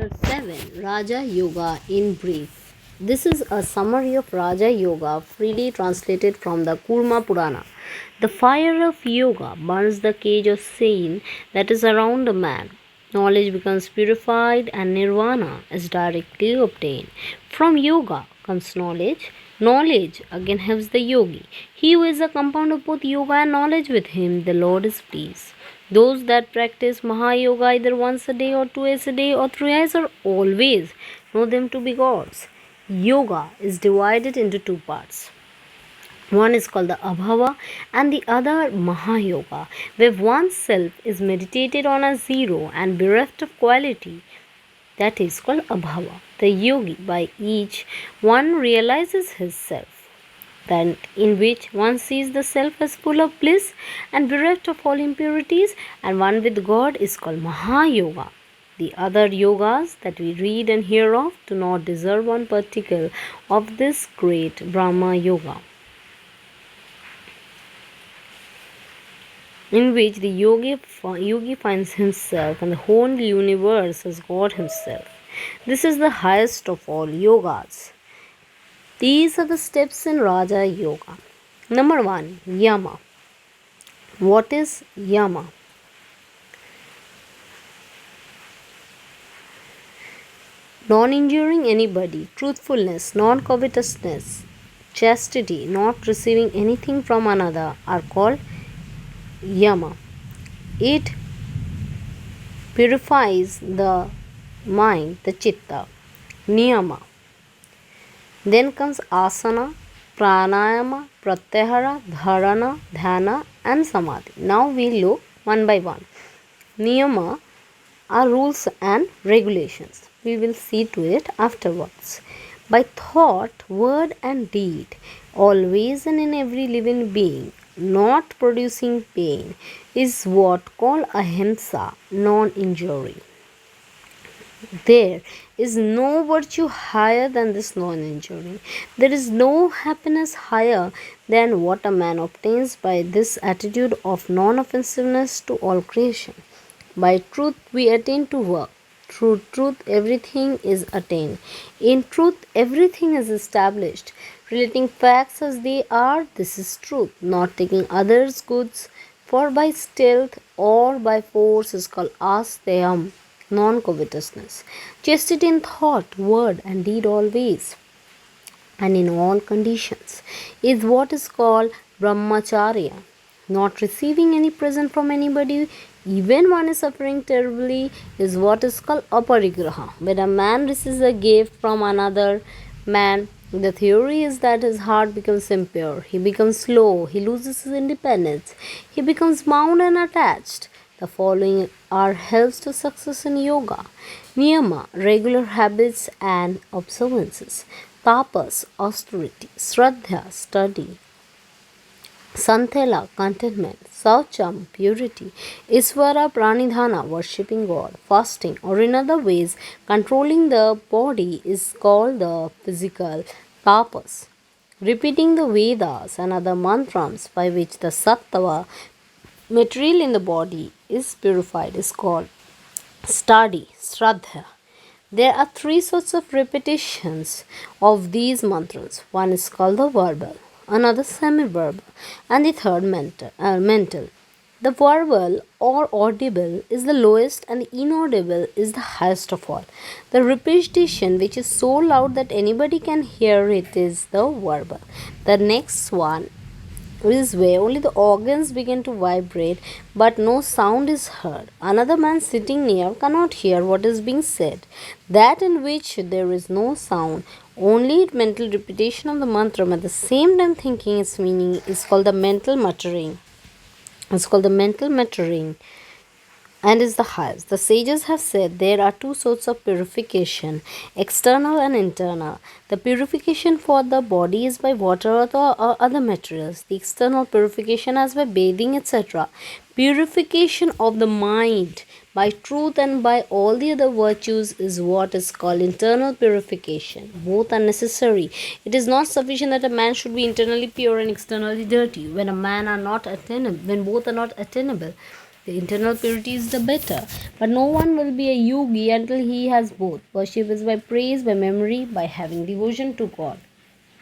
Chapter 7 Raja Yoga in Brief. This is a summary of Raja Yoga, freely translated from the Kurma Purana. The fire of yoga burns the cage of sin that is around a man. Knowledge becomes purified and nirvana is directly obtained. From yoga comes knowledge. Knowledge again helps the yogi. He who is a compound of both yoga and knowledge, with him the Lord is pleased. Those that practice Mahayoga either once a day or twice a day or thrice or always know them to be gods. Yoga is divided into two parts. One is called the Abhava and the other Mahayoga, where one's self is meditated on as zero and bereft of quality. That is called Abhava. The yogi, by each one, realizes his self, that in which one sees the self as full of bliss and bereft of all impurities, and one with God is called Mahayoga. The other yogas that we read and hear of do not deserve one particle of this great Brahma Yoga, in which the yogi finds himself and the whole universe as God himself. This is the highest of all yogas. These are the steps in Raja Yoga. Number 1. Yama. What is Yama? Non-injuring anybody, truthfulness, non-covetousness, chastity, not receiving anything from another are called Yama. It purifies the mind, the chitta. Niyama. Then comes asana, pranayama, pratyahara, dharana, dhyana and samadhi. Now we look one by one. Niyama are rules and regulations. We will see to it afterwards. By thought, word and deed, always and in every living being, not producing pain, is what called ahimsa, non-injury. There is no virtue higher than this non-injury. There is no happiness higher than what a man obtains by this attitude of non-offensiveness to all creation. By truth we attain to work. Through truth everything is attained. In truth everything is established. Relating facts as they are, this is truth. Not taking others' goods, for by stealth or by force is called asteyam, non-covetousness. Chastity in thought, word and deed always and in all conditions is what is called brahmacharya. Not receiving any present from anybody, even one is suffering terribly, is what is called aparigraha. When a man receives a gift from another man, the theory is that his heart becomes impure, he becomes slow, he loses his independence, he becomes bound and attached. The following are helps to success in yoga. Niyama, regular habits and observances. Tapas, austerity. Shraddha, study. Santhela, contentment. Saucham, purity. Isvara, pranidhana, worshipping God. Fasting, or in other ways controlling the body, is called the physical tapas. Repeating the Vedas and other mantras by which the sattva, material in the body, is purified, is called study, shraddha. There are three sorts of repetitions of these mantras. One is called the verbal, another semi-verbal, and the third mental. The verbal or audible is the lowest and the inaudible is the highest of all. The repetition which is so loud that anybody can hear it is the verbal. The next one is where only the organs begin to vibrate but no sound is heard. Another man sitting near cannot hear what is being said. That in which there is no sound, only mental repetition of the mantra at the same time thinking its meaning, is called the mental muttering. It's called the mental muttering and is the highest. The sages have said there are two sorts of purification, external and internal. The purification for the body is by water or other materials. The external purification as by bathing, etc. Purification of the mind by truth and by all the other virtues is what is called internal purification. Both are necessary. It is not sufficient that a man should be internally pure and externally dirty when both are not attainable. The internal purity is the better. But no one will be a yogi until he has both. Worship is by praise, by memory, by having devotion to God.